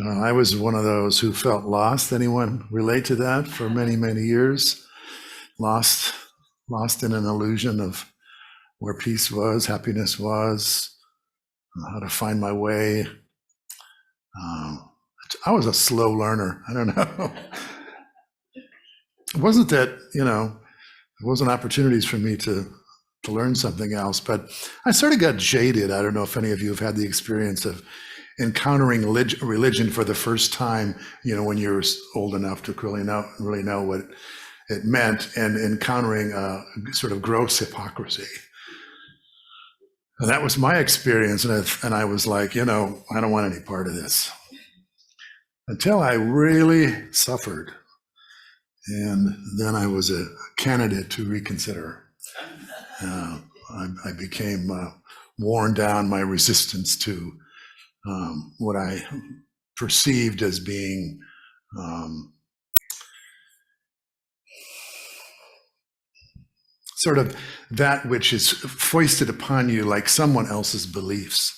I was one of those who felt lost. Anyone relate to that? For many, many years? Lost, lost in an illusion of where peace was, happiness was, how to find my way. Um, I was a slow learner. I don't know. It wasn't that, there wasn't opportunities for me to learn something else, but I sort of got jaded. I don't know if any of you have had the experience of encountering religion for the first time, when you're old enough to really know what it meant, and encountering sort of gross hypocrisy. And that was my experience, and I was like, I don't want any part of this. Until I really suffered, and then I was a candidate to reconsider. I became worn down, my resistance to what I perceived as being sort of that which is foisted upon you like someone else's beliefs.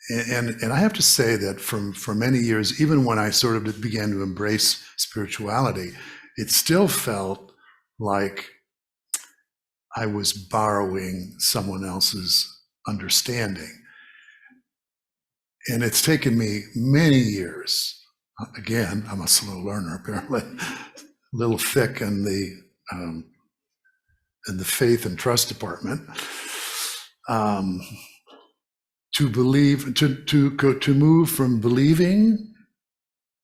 And I have to say that for many years, even when I sort of began to embrace spirituality, it still felt like I was borrowing someone else's understanding. And it's taken me many years. Again, I'm a slow learner, apparently, a little thick in the faith and trust department, to believe, to move from believing,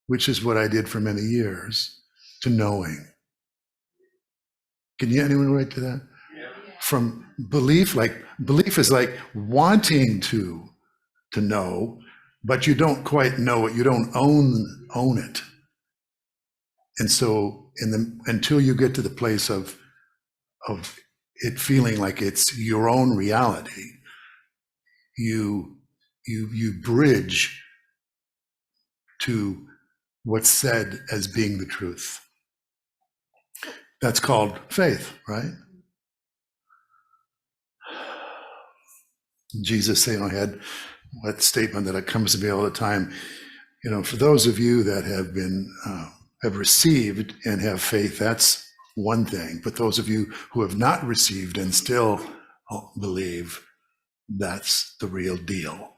which is what I did for many years, to knowing. Can anyone relate to that? Yeah. From belief is like wanting to know, but you don't quite know it. You don't own it. And so until you get to the place of it feeling like it's your own reality, you bridge to what's said as being the truth. That's called faith, right? Jesus had that statement that comes to me all the time. For those of you that have received and have faith, that's one thing. But those of you who have not received and still believe, that's the real deal.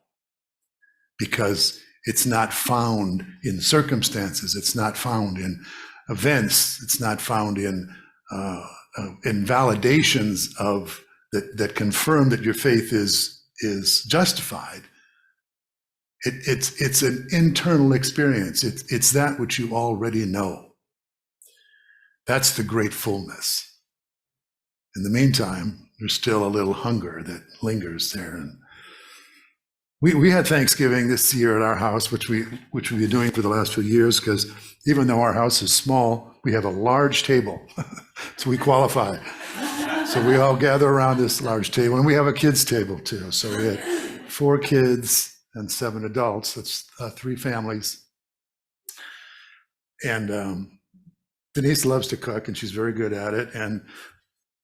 Because it's not found in circumstances. It's not found in events. It's not found in validations that confirm that your faith is justified. It's an internal experience. It's that which you already know. That's the great fullness. In the meantime, there's still a little hunger that lingers there. And we had Thanksgiving this year at our house, which we've been doing for the last few years, because even though our house is small, we have a large table, so we qualify. So we all gather around this large table, and we have a kids' table too. So we had 4 kids and 7 adults. That's 3 families. And Denise loves to cook, and she's very good at it. And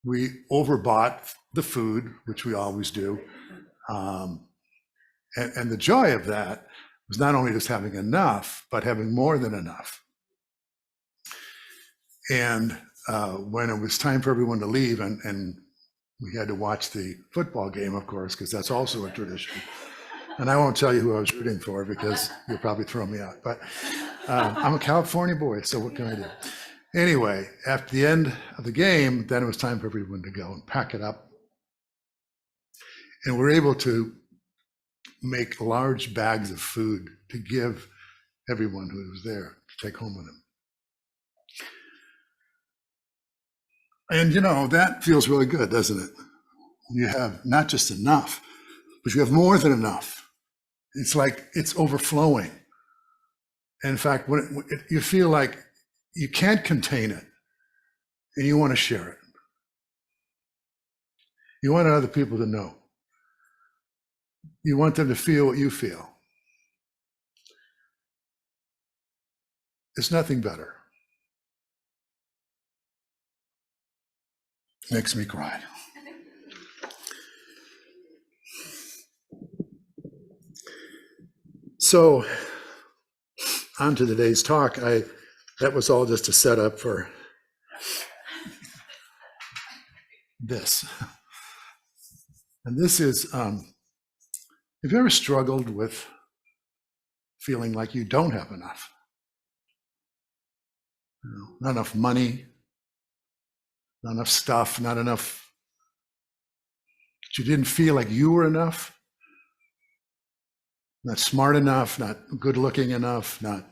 we overbought the food, which we always do. And the joy of that was not only just having enough, but having more than enough. And when it was time for everyone to leave, and we had to watch the football game, of course, because that's also a tradition. And I won't tell you who I was rooting for, because you'll probably throw me out. But I'm a California boy, so what can I do? Anyway, after the end of the game, then it was time for everyone to go and pack it up. And we're able to make large bags of food to give everyone who was there to take home with them. And that feels really good, doesn't it? You have not just enough, but you have more than enough. It's like it's overflowing. In fact, you feel like you can't contain it, and you want to share it. You want other people to know. You want them to feel what you feel. There's nothing better. Makes me cry. So on to today's talk, that was all just a setup for this. And this is, have you ever struggled with feeling like you don't have enough? You know, not enough money, not enough stuff, not enough, that you didn't feel like you were enough, not smart enough, not good looking enough, not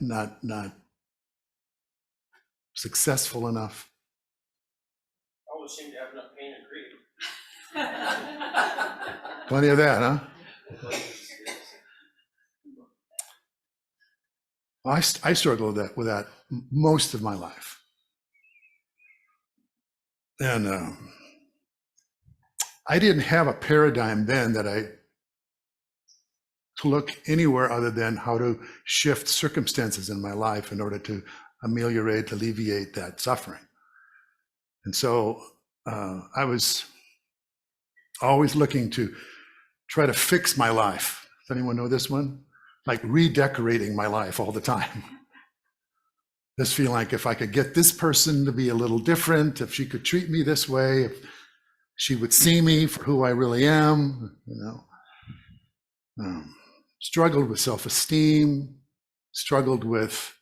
successful enough. Always seem to have enough pain and greed. Plenty of that, huh? I struggled with that most of my life. And I didn't have a paradigm then that I to look anywhere other than how to shift circumstances in my life in order to ameliorate, alleviate that suffering. And so I was always looking to try to fix my life. Does anyone know this one? Like redecorating my life all the time. Just feeling like if I could get this person to be a little different, if she could treat me this way, if she would see me for who I really am, you know. Struggled with self-esteem, struggled with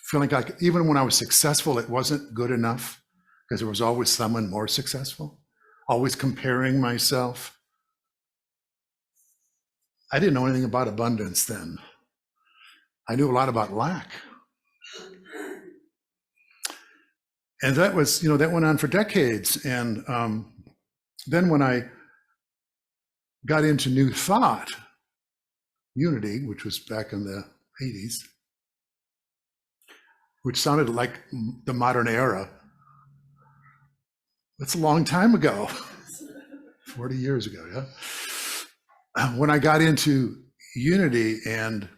feeling like even when I was successful, it wasn't good enough because there was always someone more successful, always comparing myself. I didn't know anything about abundance then. I knew a lot about lack. And that was, you know, that went on for decades. And then when I got into New Thought, Unity, which was back in the 80s, which sounded like the modern era. That's a long time ago, 40 years ago, yeah? When I got into Unity and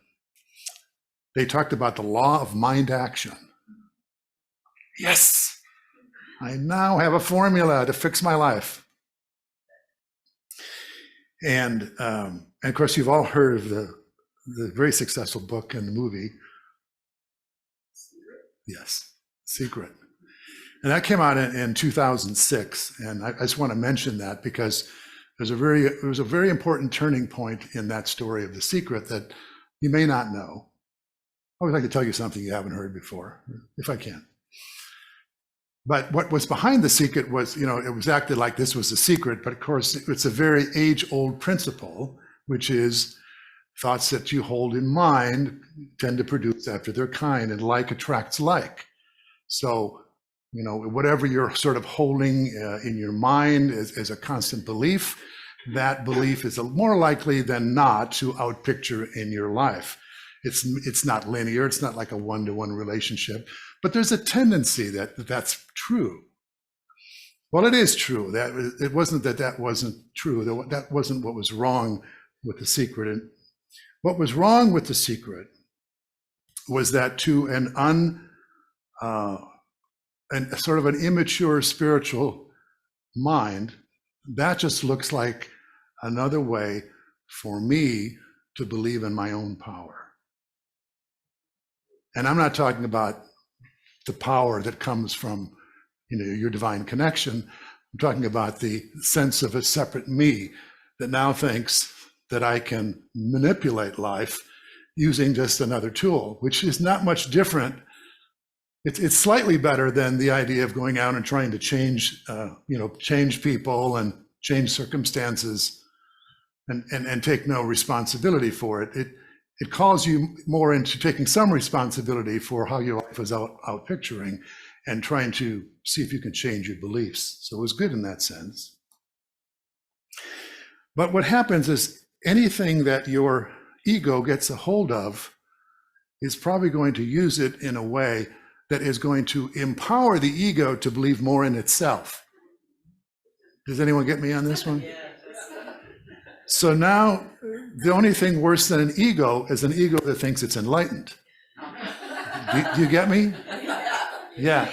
they talked about the law of mind action. Yes, I now have a formula to fix my life. And of course, you've all heard of the very successful book and the movie. Yes, Secret. And that came out in 2006. And I just want to mention that because it was a very important turning point in that story of The Secret that you may not know. I would like to tell you something you haven't heard before, if I can. But what was behind The Secret was, you know, it was acted like this was a secret, but of course it's a very age-old principle, which is thoughts that you hold in mind tend to produce after their kind, and like attracts like. So, you know, whatever you're sort of holding in your mind as a constant belief, that belief is more likely than not to outpicture in your life. It's not linear, it's not like a one-to-one relationship, but there's a tendency that that's true. Well, it is true. That it wasn't that wasn't true. That wasn't what was wrong with The Secret. And what was wrong with The Secret was that to a sort of an immature spiritual mind, that just looks like another way for me to believe in my own power. And I'm not talking about the power that comes from, you know, your divine connection. I'm talking about the sense of a separate me that now thinks that I can manipulate life using just another tool, which is not much different. It's slightly better than the idea of going out and trying to change, change people and change circumstances and take no responsibility for it. It calls you more into taking some responsibility for how your life is out picturing and trying to see if you can change your beliefs. So it was good in that sense. But what happens is anything that your ego gets a hold of is probably going to use it in a way that is going to empower the ego to believe more in itself. Does anyone get me on this one? So now the only thing worse than an ego is an ego that thinks it's enlightened. Do you get me? Yeah.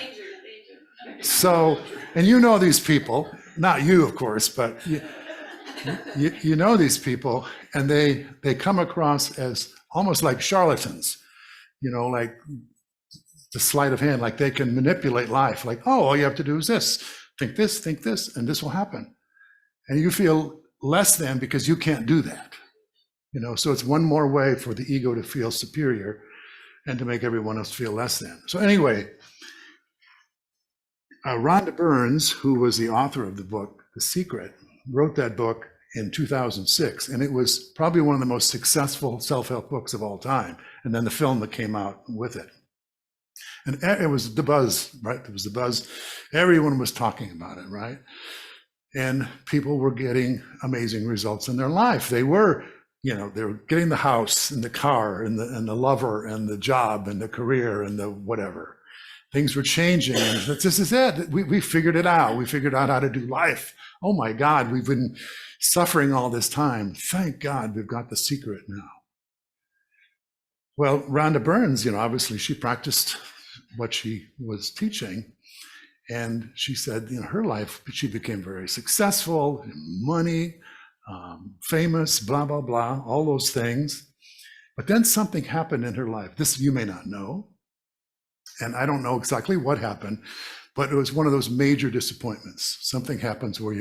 So, and you know these people, not you, of course, but you know these people, and they come across as almost like charlatans, like the sleight of hand, like they can manipulate life. Like, oh, all you have to do is this, think this, and this will happen. And you feel less than because you can't do that. So it's one more way for the ego to feel superior and to make everyone else feel less than. So anyway, Rhonda Burns, who was the author of the book, The Secret, wrote that book in 2006, and it was probably one of the most successful self-help books of all time. And then the film that came out with it. And it was the buzz, right? It was the buzz. Everyone was talking about it, right? And people were getting amazing results in their life. They were getting the house and the car and the lover and the job and the career and the whatever. Things were changing, and this is it. We figured it out. We figured out how to do life. Oh my God, we've been suffering all this time. Thank God we've got the secret now. Well, Rhonda Burns, obviously she practiced what she was teaching. And she said, her life, she became very successful, money, famous, blah, blah, blah, all those things. But then something happened in her life. This you may not know. And I don't know exactly what happened, but it was one of those major disappointments. Something happens where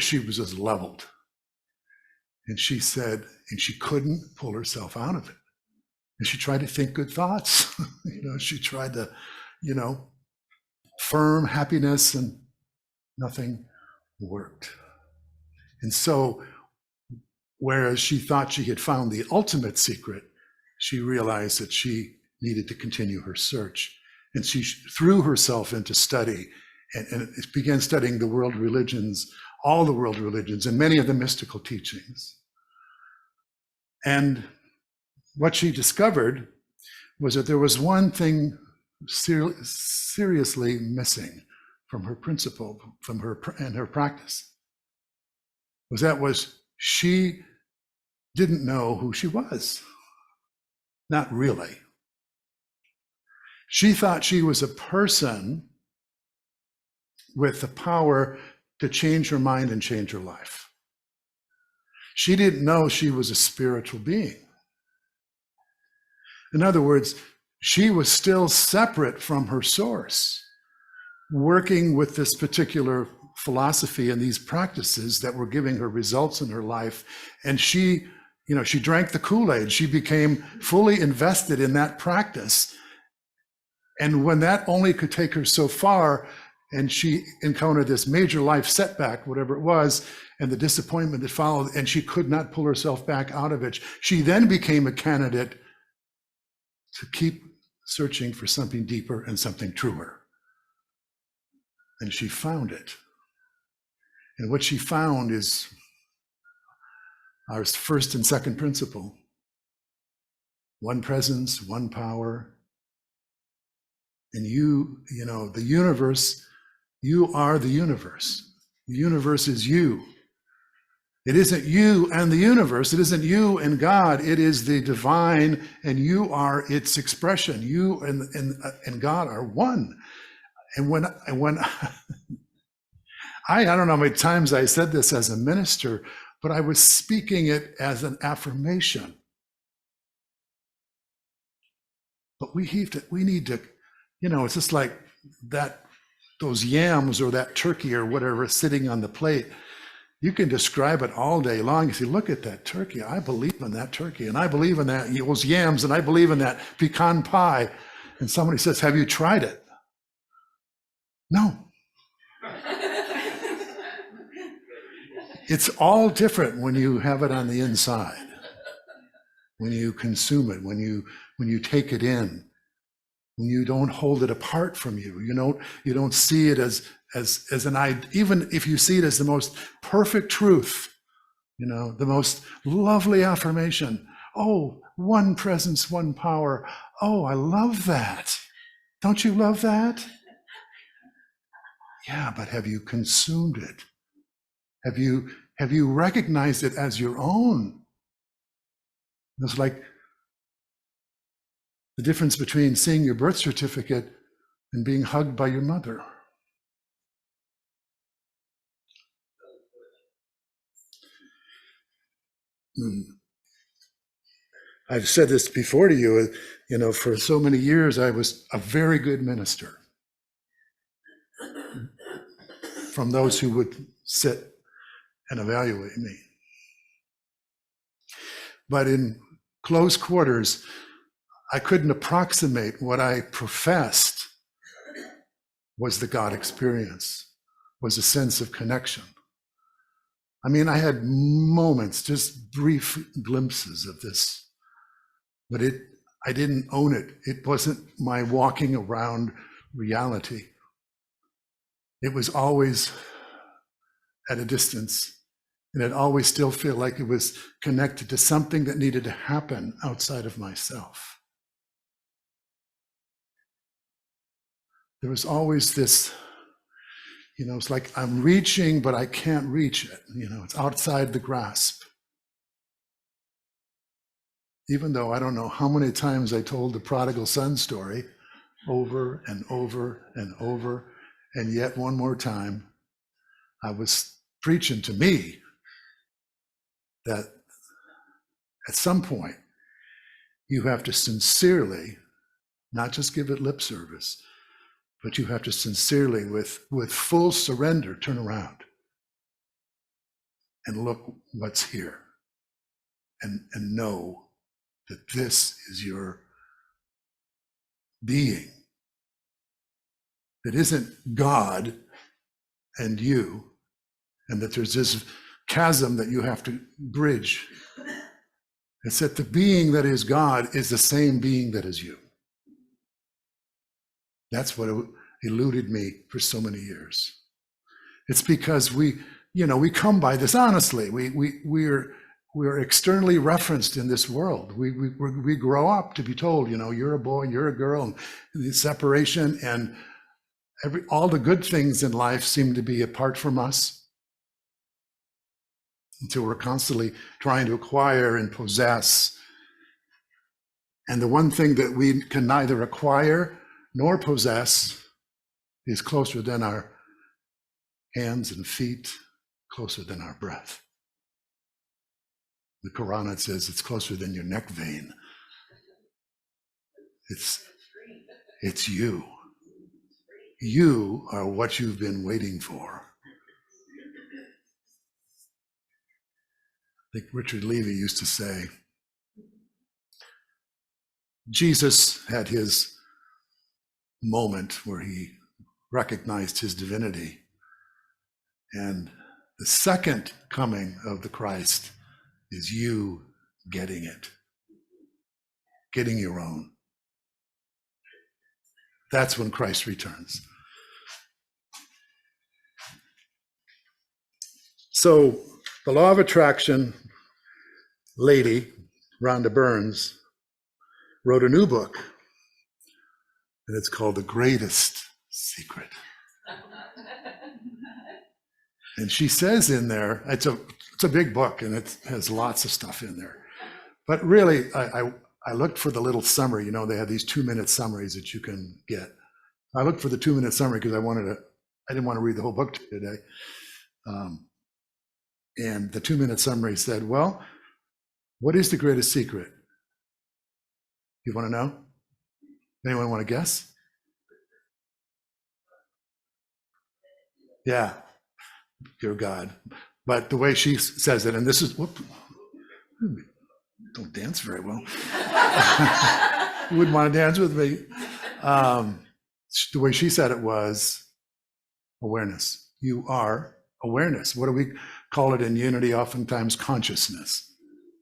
she was just leveled. And she said, and she couldn't pull herself out of it. And she tried to think good thoughts. She tried to, firm happiness, and nothing worked. And so, whereas she thought she had found the ultimate secret, she realized that she needed to continue her search. And she threw herself into study and began studying the world religions, all the world religions, and many of the mystical teachings. And what she discovered was that there was one thing seriously missing from her principle, from her and her practice. Was she didn't know who she was. Not really. She thought she was a person with the power to change her mind and change her life. She didn't know she was a spiritual being. In other words, she was still separate from her source, working with this particular philosophy and these practices that were giving her results in her life. And she drank the Kool-Aid. She became fully invested in that practice. And when that only could take her so far, and she encountered this major life setback, whatever it was, and the disappointment that followed, and she could not pull herself back out of it, she then became a candidate to keep searching for something deeper and something truer. And she found it. And what she found is our first and second principle. One presence, one power. And the universe, you are the universe. The universe is you. It isn't you and the universe. It isn't you and God. It is the divine, and you are its expression. You and God are one. And when I don't know how many times I said this as a minister, but I was speaking it as an affirmation. But we need to, it's just like those yams or that turkey or whatever sitting on the plate. You can describe it all day long. You say, look at that turkey. I believe in that turkey, and I believe in those yams, and I believe in that pecan pie. And somebody says, have you tried it? No. It's all different when you have it on the inside, when you consume it, when you take it in, when you don't hold it apart from you. You don't see it as an idea, even if you see it as the most perfect truth, the most lovely affirmation. Oh, one presence, one power. Oh, I love that. Don't you love that? Yeah, but have you consumed it? Have you recognized it as your own? It's like the difference between seeing your birth certificate and being hugged by your mother. I've said this before to you, for so many years, I was a very good minister from those who would sit and evaluate me. But in close quarters, I couldn't approximate what I professed was the God experience, was a sense of connection. I mean, I had moments, just brief glimpses of this, but I didn't own it. It wasn't my walking around reality. It was always at a distance, and it always still felt like it was connected to something that needed to happen outside of myself. There was always this, it's like I'm reaching, but I can't reach it. It's outside the grasp. Even though I don't know how many times I told the prodigal son story over and over and over, and yet one more time, I was preaching to me that at some point, you have to sincerely, not just give it lip service, but you have to sincerely, with full surrender, turn around and look what's here and know that this is your being. That isn't God and you, and that there's this chasm that you have to bridge. It's that the being that is God is the same being that is you. That's what eluded me for so many years. It's because we come by this honestly. We're externally referenced in this world. We grow up to be told, you're a boy, you're a girl, and the separation and all the good things in life seem to be apart from us, until we're constantly trying to acquire and possess. And the one thing that we can neither acquire nor possess is closer than our hands and feet, closer than our breath. The Quran, it says it's closer than your neck vein. It's you. You are what you've been waiting for. I think Richard Levy used to say, Jesus had his moment where he recognized his divinity. And the second coming of the Christ is you getting it, getting your own. That's when Christ returns. So the law of attraction lady, Rhonda Burns, wrote a new book, and it's called The Greatest Secret. And she says in there, it's a big book, and it has lots of stuff in there. But really, I looked for the little summary. They have these 2-minute summaries that you can get. I looked for the 2-minute summary because I didn't want to read the whole book today. And the 2-minute summary said, well, what is the greatest secret? You want to know? Anyone want to guess? Yeah, you're God. But the way she says it, and this is, don't dance very well. You wouldn't want to dance with me. The way she said it was awareness. You are awareness. What do we call it in unity? Oftentimes consciousness.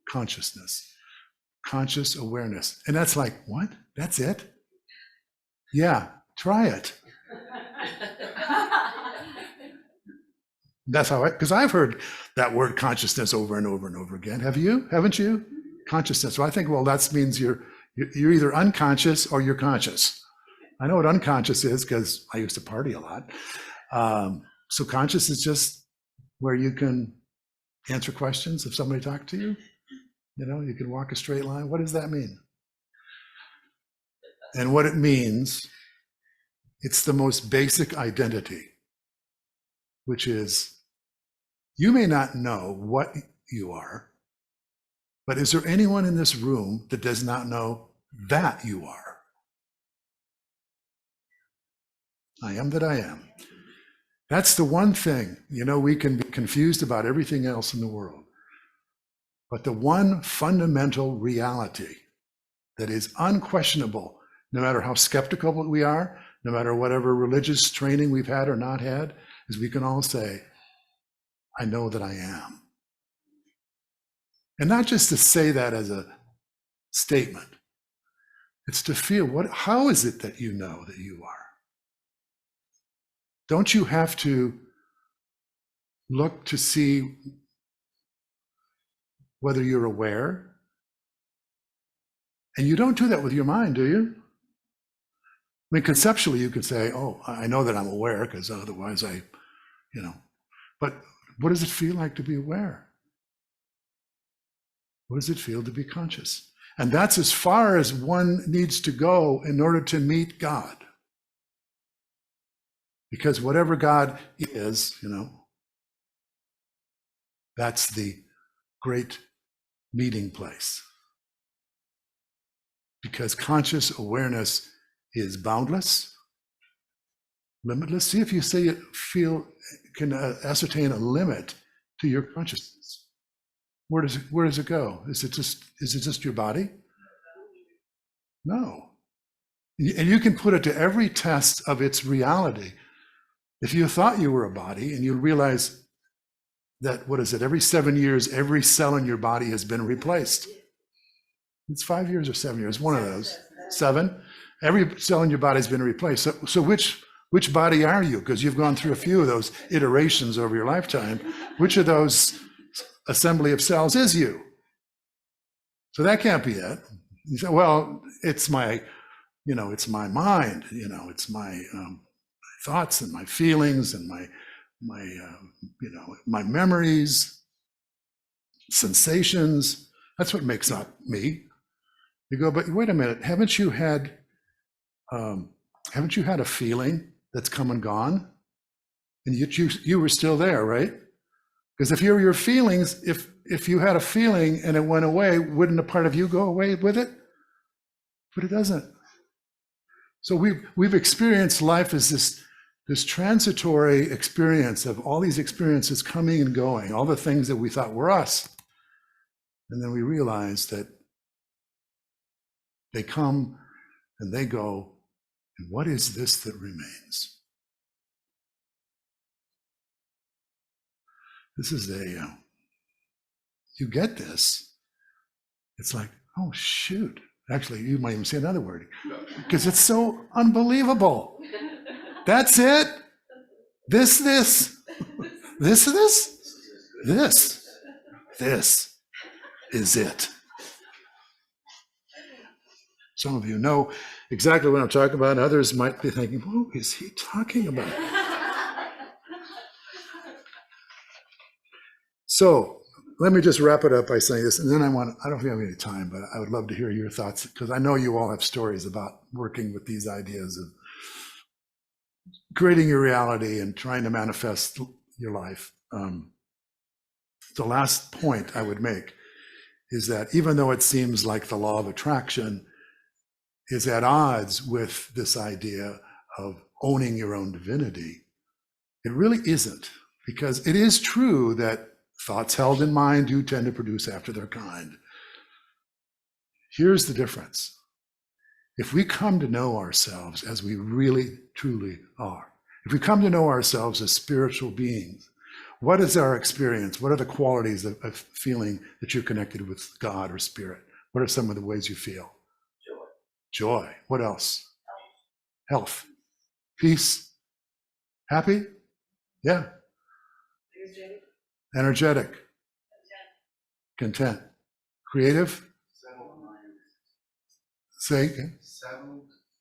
Consciousness. Conscious awareness. And that's like, what? That's it? Yeah, try it. That's how because I've heard that word consciousness over and over and over again. Have you? Haven't you? Consciousness. So I think, well, that means you're either unconscious or you're conscious. I know what unconscious is because I used to party a lot. So conscious is just where you can answer questions if somebody talked to you. You can walk a straight line. What does that mean? And what it means, it's the most basic identity, which is you may not know what you are, But is there anyone in this room that does not know that you are? I am that I am. That's the one thing, we can be confused about everything else in the world. But the one fundamental reality that is unquestionable, no matter how skeptical we are, no matter whatever religious training we've had or not had, is we can all say, I know that I am. And not just to say that as a statement, it's to feel, how is it that you know that you are? Don't you have to look to see whether you're aware? And you don't do that with your mind, do you? I mean, conceptually, you could say, oh, I know that I'm aware because otherwise but what does it feel like to be aware? What does it feel to be conscious? And that's as far as one needs to go in order to meet God. Because whatever God is, that's the great meeting place. Because conscious awareness is boundless, limitless. See if you can ascertain a limit to your consciousness. Where does it go? Is it just your body? No. And you can put it to every test of its reality. If you thought you were a body and you realize that, every 7 years, every cell in your body has been replaced. It's 5 years or 7 years, one of those. 7. Every cell in your body has been replaced. So which body are you? Because you've gone through a few of those iterations over your lifetime. Which of those assembly of cells is you? So that can't be it. You say, well, it's my mind, it's my thoughts and my feelings and my memories, sensations. That's what makes up me. You go, but wait a minute, haven't you had a feeling that's come and gone? And you were still there, right? Because if you're your feelings, if you had a feeling and it went away, wouldn't a part of you go away with it? But it doesn't. So we've experienced life as this transitory experience of all these experiences coming and going, all the things that we thought were us. And then we realize that they come and they go, and what is this that remains? This is you get this, it's like, oh shoot. Actually, you might even say another word, because it's so unbelievable. That's it? This is it. Some of you know exactly what I'm talking about. Others might be thinking, what is he talking about? So let me just wrap it up by saying this, and then I don't know if you have any time, but I would love to hear your thoughts, because I know you all have stories about working with these ideas of creating your reality and trying to manifest your life. The last point I would make is that even though it seems like the law of attraction is at odds with this idea of owning your own divinity, it really isn't, because it is true that thoughts held in mind do tend to produce after their kind. Here's the difference. If we come to know ourselves as we really, truly are, if we come to know ourselves as spiritual beings, what is our experience? What are the qualities of feeling that you're connected with God or spirit? What are some of the ways you feel? Joy. What else? Health. Peace. Happy? Yeah. Energetic. Content. Creative? Say again.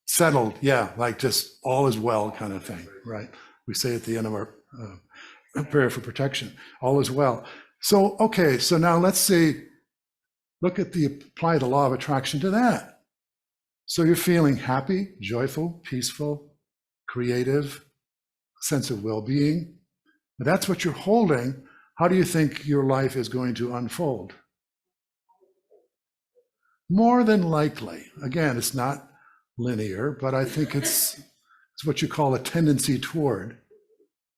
Settled. Yeah, like just all is well kind of thing, right? We say at the end of our prayer for protection, all is well. So, okay, so now let's say, apply the law of attraction to that. So you're feeling happy, joyful, peaceful, creative, sense of well-being. That's what you're holding. How do you think your life is going to unfold? more than likely, again, it's not linear, but I think it's what you call a tendency toward.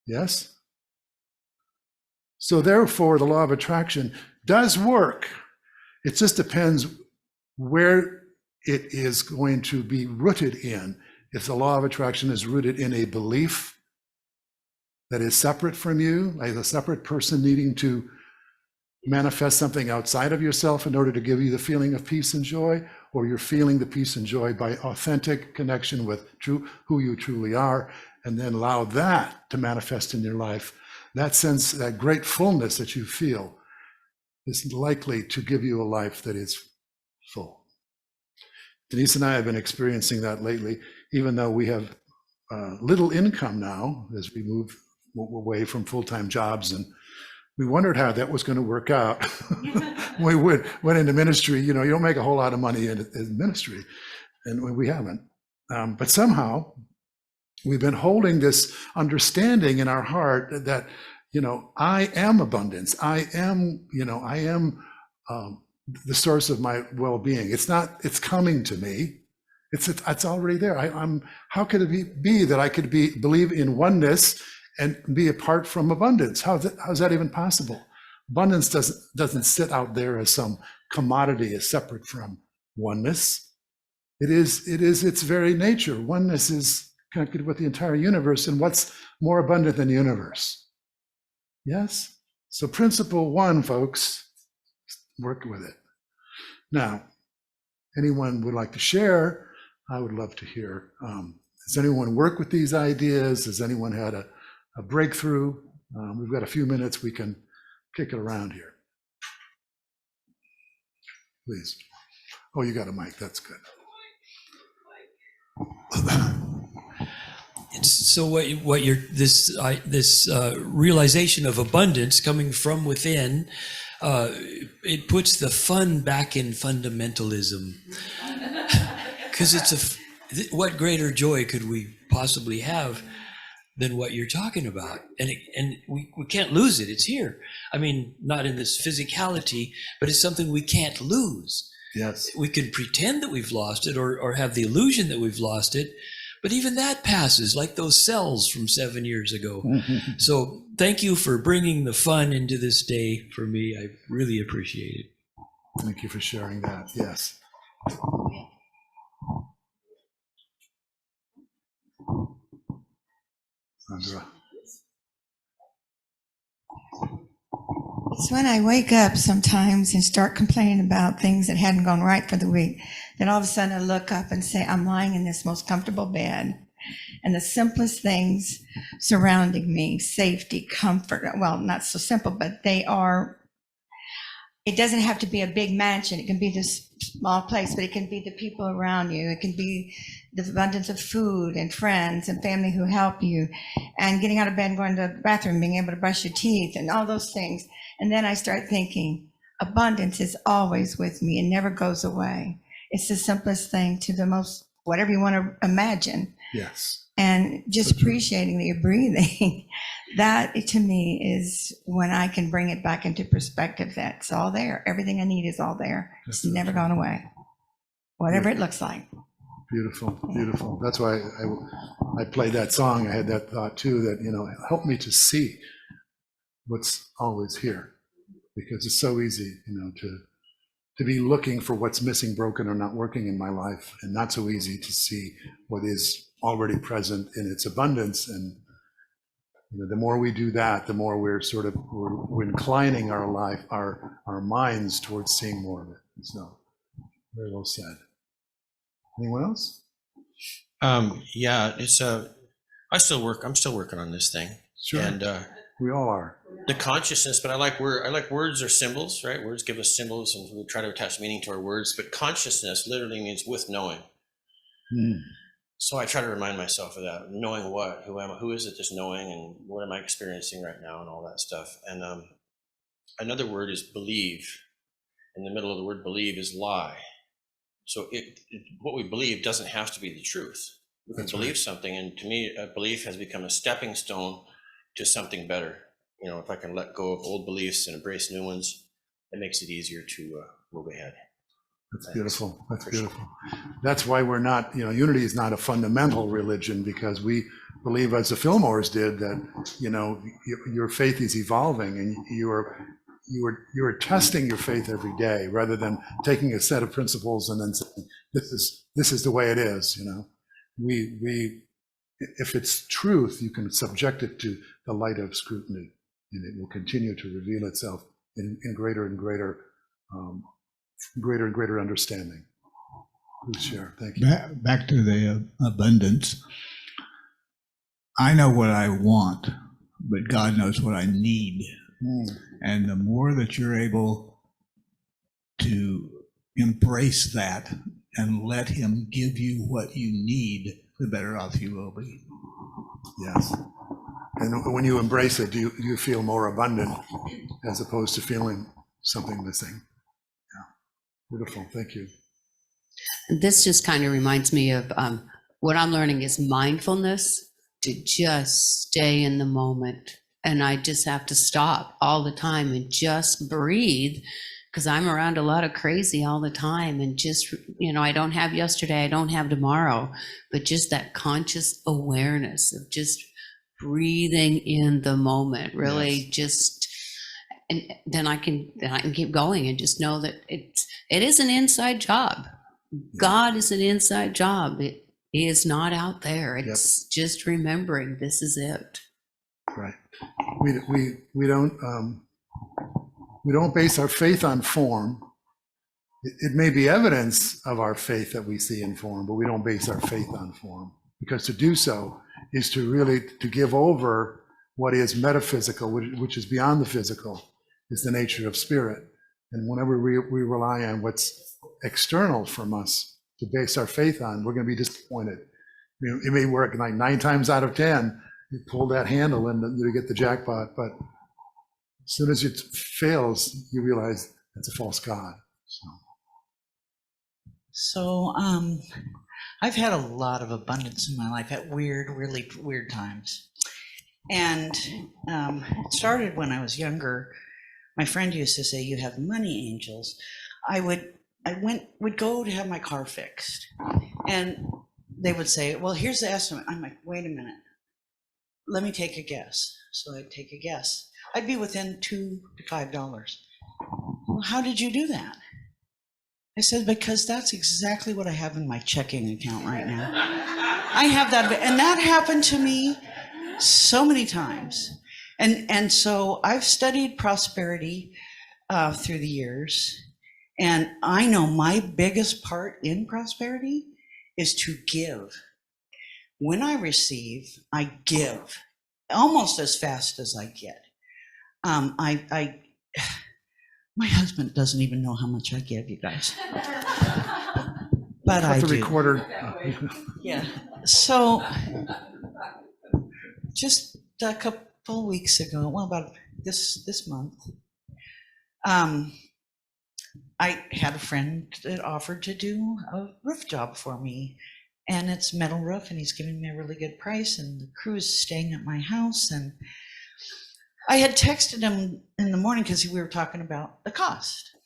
Yes? So therefore, the law of attraction does work. It just depends where it is going to be rooted in. If the law of attraction is rooted in a belief that is separate from you, like a separate person needing to manifest something outside of yourself in order to give you the feeling of peace and joy, or you're feeling the peace and joy by authentic connection with who you truly are, and then allow that to manifest in your life, that sense, that great fullness that you feel is likely to give you a life that is full. Denise and I have been experiencing that lately, even though we have little income now as we move away from full-time jobs, and we wondered how that was going to work out. We went into ministry. You don't make a whole lot of money in ministry, and we haven't. But somehow we've been holding this understanding in our heart that, I am abundance. I am the source of my well-being. It's coming to me. It's already there. How could it be that I could believe in oneness and be apart from abundance? How's that even possible? Abundance doesn't sit out there as some commodity, as separate from oneness. It is its very nature. Oneness is connected with the entire universe, and what's more abundant than the universe? Yes? So principle one, folks, work with it. Now, anyone would like to share, I would love to hear. Has anyone worked with these ideas? Has anyone had a breakthrough? We've got a few minutes. We can kick it around here. Please. Oh, you got a mic. That's good. So what you're this realization of abundance coming from within, it puts the fun back in fundamentalism, because what greater joy could we possibly have than what you're talking about? And we can't lose it. It's here. I mean, not in this physicality, but it's something we can't lose. Yes. We can pretend that we've lost it or have the illusion that we've lost it, but even that passes, like those cells from 7 years ago. So thank you for bringing the fun into this day for me. I really appreciate it. Thank you for sharing that. Yes. Sandra. It's when I wake up sometimes and start complaining about things that hadn't gone right for the week, then all of a sudden I look up and say, I'm lying in this most comfortable bed, and the simplest things surrounding me, safety, comfort, well, not so simple, but they are. It doesn't have to be a big mansion. It can be this small place, but it can be the people around you. It can be the abundance of food and friends and family who help you, and getting out of bed and going to the bathroom, being able to brush your teeth and all those things. And then I start thinking, abundance is always with me and never goes away. It's the simplest thing to the most, whatever you want to imagine. Yes. And just appreciating that you're breathing. That to me is when I can bring it back into perspective. That's all there. Everything I need is all there. It's never gone away, whatever it looks like. Beautiful, beautiful. That's why I played that song. I had that thought too, that, help me to see what's always here, because it's so easy, to be looking for what's missing, broken, or not working in my life, and not so easy to see what is already present in its abundance. And the more we do that, the more we're we're inclining our life, our minds towards seeing more of it. So, very well said. Anyone else? Yeah, it's I'm still working on this thing. Sure. And we all are. The consciousness, but I like words or symbols, right? Words give us symbols, and we try to attach meaning to our words. But consciousness literally means with knowing. So I try to remind myself of that, knowing what, who is it that's knowing, and what am I experiencing right now, and all that stuff. And another word is believe. In the middle of the word believe is lie. So what we believe doesn't have to be the truth. We can believe something, and to me, a belief has become a stepping stone to something better. If I can let go of old beliefs and embrace new ones, it makes it easier to move ahead. That's beautiful. That's beautiful. That's why we're not, unity is not a fundamental religion, because we believe, as the Fillmores did, that, your faith is evolving, and you are testing your faith every day, rather than taking a set of principles and then saying, this is the way it is. We if it's truth, you can subject it to the light of scrutiny, and it will continue to reveal itself in greater and greater understanding. Please share. Thank you. Back to the abundance. I know what I want, but God knows what I need. And the more that you're able to embrace that and let Him give you what you need, the better off you will be. Yes. And when you embrace it, do you feel more abundant as opposed to feeling something missing? Yeah. Beautiful. Thank you. This just kind of reminds me of what I'm learning is mindfulness, to just stay in the moment. And I just have to stop all the time and just breathe, because I'm around a lot of crazy all the time. And just, I don't have yesterday, I don't have tomorrow, but just that conscious awareness of just breathing in the moment, really. Yes. And then I can keep going and just know that it is an inside job. Yeah. God is an inside job. It is not out there. It's just remembering this is it. Right. We don't base our faith on form. It may be evidence of our faith that we see in form, but we don't base our faith on form, because to do so is to really to give over what is metaphysical, which is beyond the physical, is the nature of spirit. And whenever we rely on what's external from us to base our faith on, we're going to be disappointed. It may work like 9 times out of 10. You pull that handle and you get the jackpot, but as soon as it fails, you realize it's a false god. So I've had a lot of abundance in my life at really weird times. And it started when I was younger. My friend used to say, "You have money angels." I would go to have my car fixed, and they would say, "Well, here's the estimate." I'm like, "Wait a minute. Let me take a guess." So I'd take a guess. I'd be within $2 to $5. "Well, how did you do that?" I said, "Because that's exactly what I have in my checking account right now." I have that, and that happened to me so many times. And so I've studied prosperity through the years, and I know my biggest part in prosperity is to give. When I receive, I give almost as fast as I get. My husband doesn't even know how much I give, you guys. But I do. The recorder. Yeah. So just a couple weeks ago, well, about this month, I had a friend that offered to do a roof job for me. And it's metal roof, and he's giving me a really good price, and the crew is staying at my house. And I had texted him in the morning because we were talking about the cost.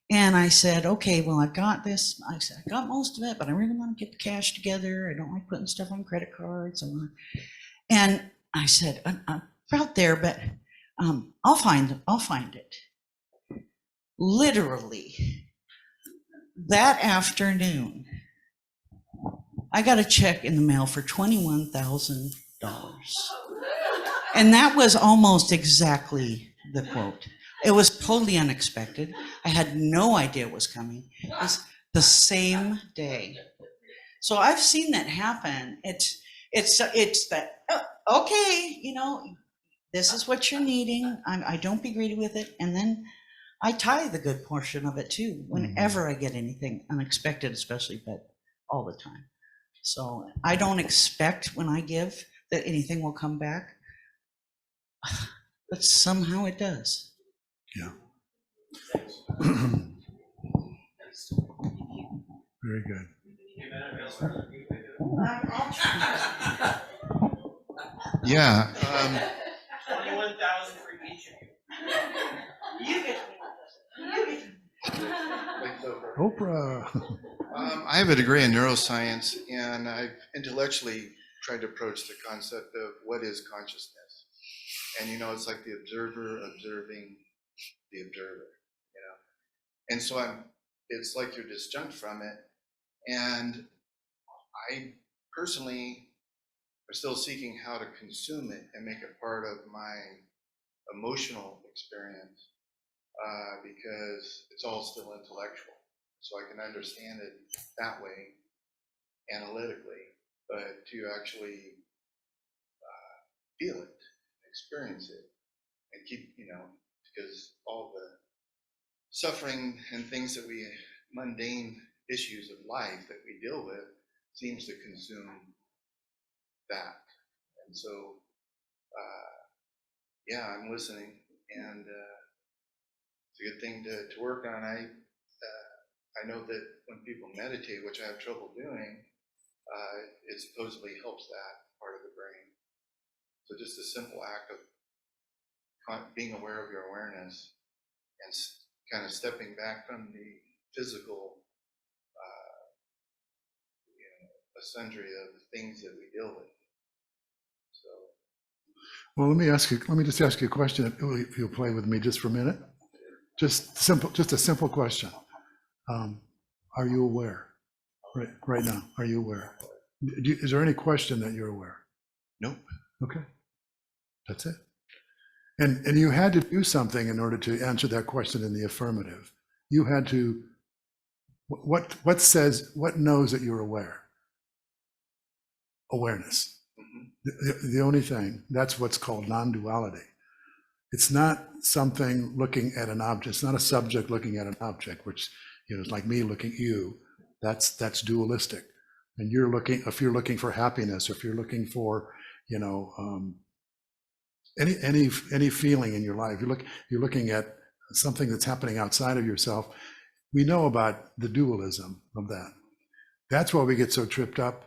And I said, "Okay, well, I've got this." I said, "I got most of it, but I really want to get the cash together. I don't like putting stuff on credit cards." And I said, "I'm out there, but I'll find it." Literally, that afternoon, I got a check in the mail for $21,000. And that was almost exactly the quote. It was totally unexpected. I had no idea it was coming. It was the same day. So I've seen that happen. It's that, okay, this is what you're needing. I don't be greedy with it. And then I tithe the good portion of it too, whenever I get anything unexpected, especially, but all the time. So I don't expect when I give that anything will come back, but somehow it does. Yeah. Very good. Yeah. 21,000 for each of you. You get Oprah. I have a degree in neuroscience, and I've intellectually tried to approach the concept of what is consciousness. And it's like the observer observing the observer. And so it's like you're disjunct from it. And I personally am still seeking how to consume it and make it part of my emotional experience, because it's all still intellectual. So I can understand it that way, analytically, but to actually feel it, experience it, and keep, because all the suffering and things that mundane issues of life that we deal with seems to consume that. And so, yeah, I'm listening, and it's a good thing to work on. I know that when people meditate, which I have trouble doing, it supposedly helps that part of the brain. So just a simple act of being aware of your awareness and kind of stepping back from the physical sundry of things that we deal with. So, Well, let me just ask you a question, if you'll play with me just for a minute. Just a simple question. Are you aware? Right now, are you aware? Is there any question that you're aware? Nope. Okay. That's it. And you had to do something in order to answer that question in the affirmative. You had to, what knows that you're aware? Awareness. Mm-hmm. The only thing, that's what's called non-duality. It's not something looking at an object. It's not a subject looking at an object, which is like me looking at you. That's dualistic. And if you're looking for happiness, or if you're looking for, any feeling in your life, you're looking at something that's happening outside of yourself. We know about the dualism of that. That's why we get so tripped up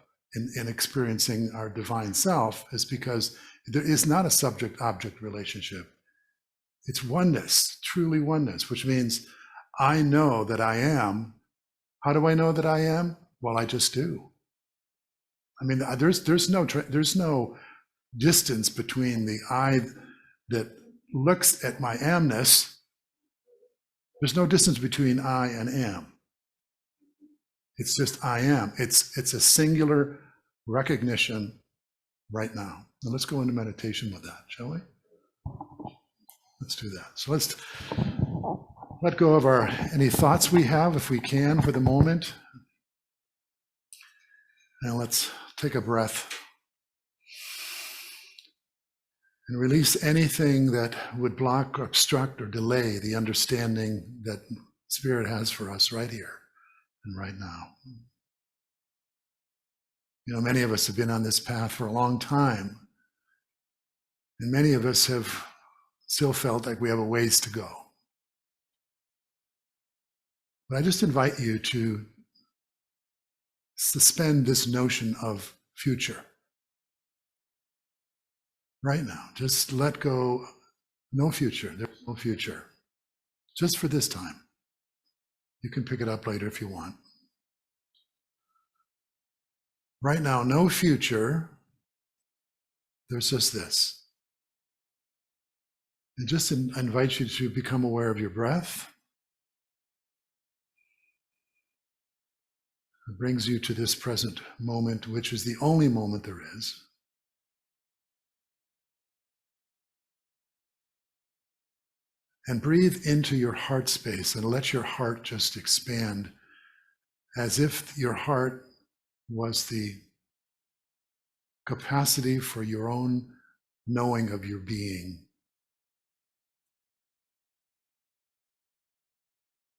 in experiencing our divine self, is because there is not a subject-object relationship. It's oneness, truly oneness, which means I know that I am. How do I know that I am? Well, I just do. I mean, there's no distance between the I that looks at my amness. There's no distance between I and am. It's just I am. It's a singular recognition right now. Now let's go into meditation with that, shall we? Let's do that. So let's let go of any thoughts we have, if we can, for the moment. Now let's take a breath and release anything that would block, or obstruct, or delay the understanding that Spirit has for us right here and right now. Many of us have been on this path for a long time, and many of us have still felt like we have a ways to go. But I just invite you to suspend this notion of future right now. Just let go. No future. There's no future. Just for this time. You can pick it up later if you want. Right now, no future. There's just this. And just invite you to become aware of your breath. It brings you to this present moment, which is the only moment there is. And breathe into your heart space and let your heart just expand, as if your heart was the capacity for your own knowing of your being.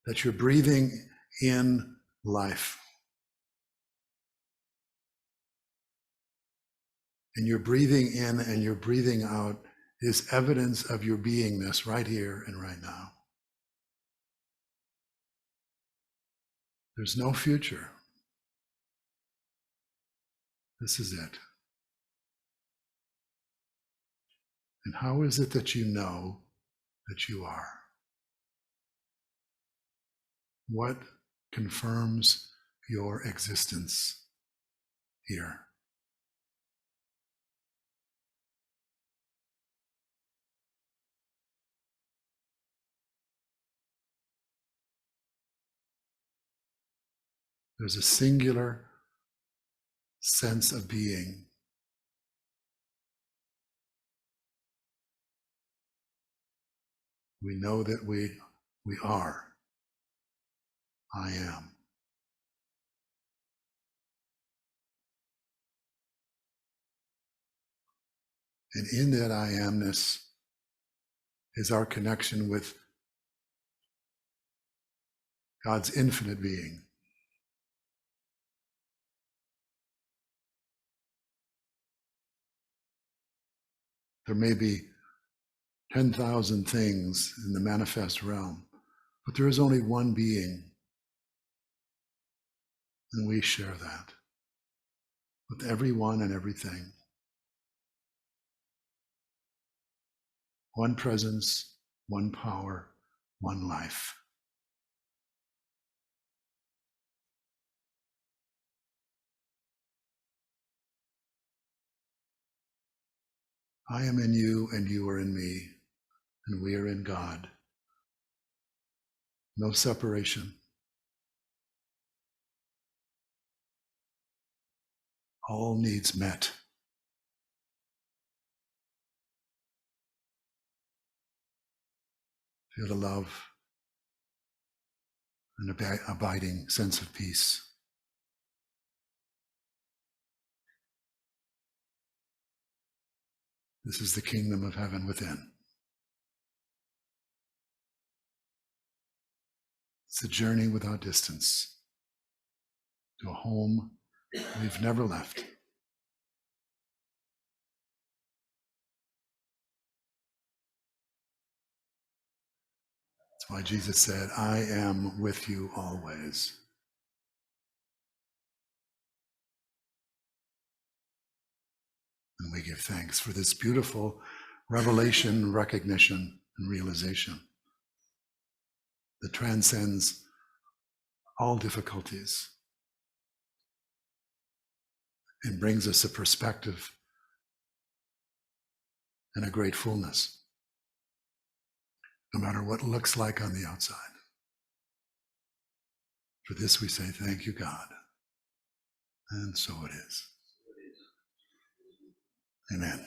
That you're breathing in life. And you're breathing in and you're breathing out is evidence of your beingness right here and right now. There's no future. This is it. And how is it that you know that you are? What confirms your existence here. There's a singular sense of being. We know that we are. I am. And in that I amness is our connection with God's infinite being. There may be 10,000 things in the manifest realm, but there is only one being, and we share that with everyone and everything. One presence, one power, one life. I am in you, and you are in me, and we are in God. No separation. All needs met. Feel the love and abiding sense of peace. This is the kingdom of heaven within. It's a journey without distance to a home we've never left. That's why Jesus said, I am with you always. And we give thanks for this beautiful revelation, recognition, and realization that transcends all difficulties and brings us a perspective and a great fullness, no matter what it looks like on the outside. For this we say, thank you, God. And so it is. Amen.